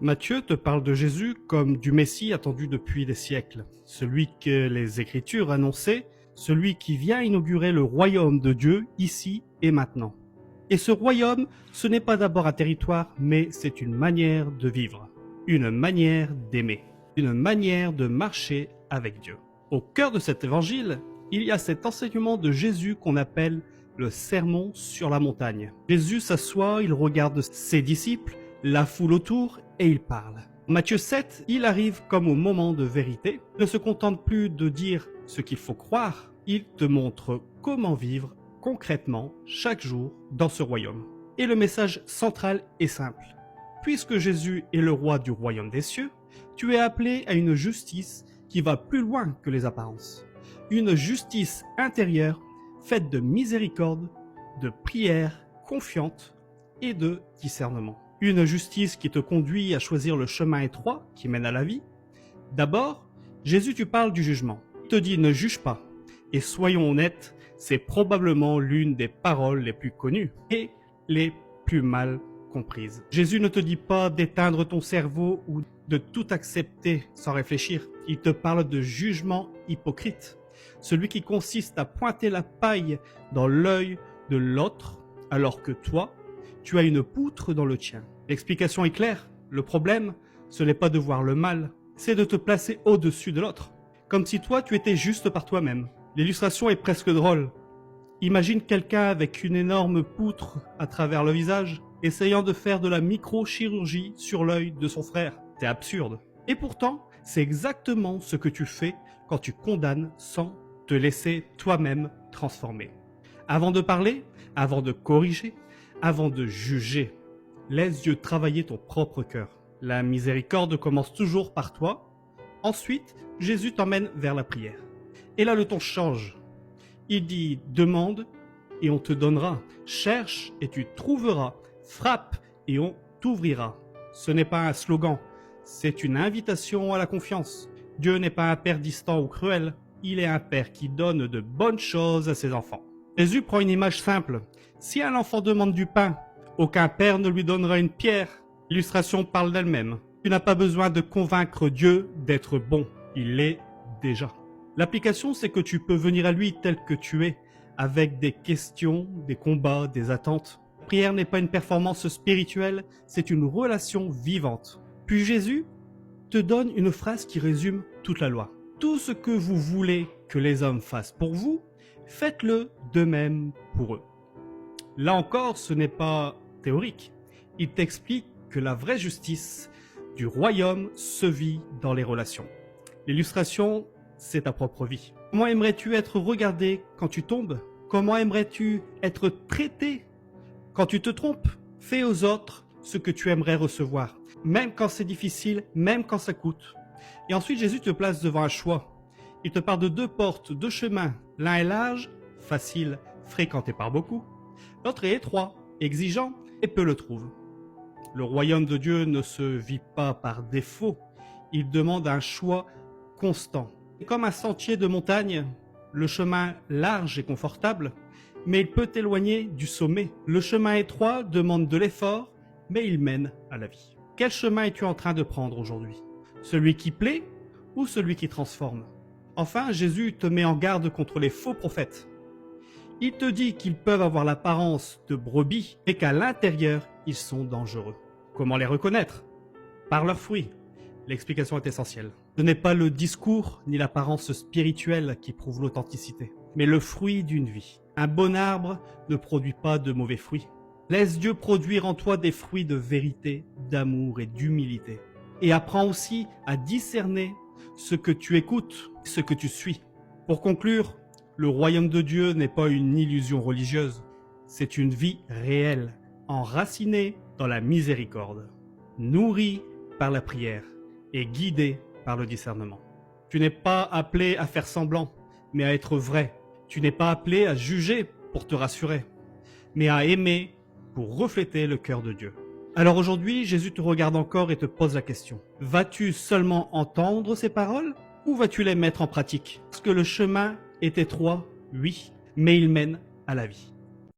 Matthieu te parle de Jésus comme du Messie attendu depuis des siècles, celui que les Écritures annonçaient, celui qui vient inaugurer le royaume de Dieu ici et maintenant. Et ce royaume, ce n'est pas d'abord un territoire, mais c'est une manière de vivre, une manière d'aimer, une manière de marcher avec Dieu. Au cœur de cet évangile, il y a cet enseignement de Jésus qu'on appelle le sermon sur la montagne. Jésus s'assoit, il regarde ses disciples, la foule autour et il parle. Matthieu 7, il arrive comme au moment de vérité, il ne se contente plus de dire ce qu'il faut croire, il te montre comment vivre concrètement chaque jour dans ce royaume. Et le message central est simple. Puisque Jésus est le roi du royaume des cieux, tu es appelé à une justice qui va plus loin que les apparences. Une justice intérieure faite de miséricorde, de prière confiante et de discernement. Une justice qui te conduit à choisir le chemin étroit qui mène à la vie. D'abord, Jésus tu parles du jugement. Il te dit ne juge pas. Et soyons honnêtes, c'est probablement l'une des paroles les plus connues et les plus mal comprises. Jésus ne te dit pas d'éteindre ton cerveau ou de tout accepter sans réfléchir. Il te parle de jugement hypocrite, celui qui consiste à pointer la paille dans l'œil de l'autre alors que toi, tu as une poutre dans le tien. L'explication est claire, le problème, ce n'est pas de voir le mal, c'est de te placer au-dessus de l'autre, comme si toi tu étais juste par toi-même. L'illustration est presque drôle. Imagine quelqu'un avec une énorme poutre à travers le visage, essayant de faire de la microchirurgie sur l'œil de son frère. C'est absurde. Et pourtant, c'est exactement ce que tu fais quand tu condamnes sans te laisser toi-même transformer. Avant de parler, avant de corriger, avant de juger, laisse Dieu travailler ton propre cœur. La miséricorde commence toujours par toi. Ensuite, Jésus t'emmène vers la prière. Et là, le ton change. Il dit « Demande et on te donnera. Cherche et tu trouveras. Frappe et on t'ouvrira. » Ce n'est pas un slogan, c'est une invitation à la confiance. Dieu n'est pas un père distant ou cruel. Il est un père qui donne de bonnes choses à ses enfants. Jésus prend une image simple. Si un enfant demande du pain, aucun père ne lui donnera une pierre. L'illustration parle d'elle-même. Tu n'as pas besoin de convaincre Dieu d'être bon. Il l'est déjà. L'application, c'est que tu peux venir à lui tel que tu es, avec des questions, des combats, des attentes. La prière n'est pas une performance spirituelle, c'est une relation vivante. Puis Jésus te donne une phrase qui résume toute la loi. Tout ce que vous voulez que les hommes fassent pour vous, faites-le de même pour eux. Là encore, ce n'est pas théorique. Il t'explique que la vraie justice du royaume se vit dans les relations. L'illustration, c'est ta propre vie. Comment aimerais-tu être regardé quand tu tombes? Comment aimerais-tu être traité quand tu te trompes? Fais aux autres ce que tu aimerais recevoir, même quand c'est difficile, même quand ça coûte. Et ensuite, Jésus te place devant un choix. Il te parle de deux portes, deux chemins. L'un est large, facile, fréquenté par beaucoup. L'autre est étroit, exigeant et peu le trouvent. Le royaume de Dieu ne se vit pas par défaut. Il demande un choix constant. Comme un sentier de montagne, le chemin large est confortable, mais il peut t'éloigner du sommet. Le chemin étroit demande de l'effort, mais il mène à la vie. Quel chemin es-tu en train de prendre aujourd'hui? Celui qui plaît ou celui qui transforme? Enfin, Jésus te met en garde contre les faux prophètes. Il te dit qu'ils peuvent avoir l'apparence de brebis, mais qu'à l'intérieur, ils sont dangereux. Comment les reconnaître? Par leurs fruits. L'explication est essentielle. Ce n'est pas le discours ni l'apparence spirituelle qui prouve l'authenticité, mais le fruit d'une vie. Un bon arbre ne produit pas de mauvais fruits. Laisse Dieu produire en toi des fruits de vérité, d'amour et d'humilité. Et apprends aussi à discerner ce que tu écoutes, ce que tu suis. Pour conclure, le royaume de Dieu n'est pas une illusion religieuse. C'est une vie réelle, enracinée dans la miséricorde, nourrie par la prière et guidée par le discernement. Tu n'es pas appelé à faire semblant, mais à être vrai. Tu n'es pas appelé à juger pour te rassurer, mais à aimer pour refléter le cœur de Dieu. Alors aujourd'hui, Jésus te regarde encore et te pose la question. Vas-tu seulement entendre ces paroles ou vas-tu les mettre en pratique? Parce que le chemin est étroit, oui, mais il mène à la vie.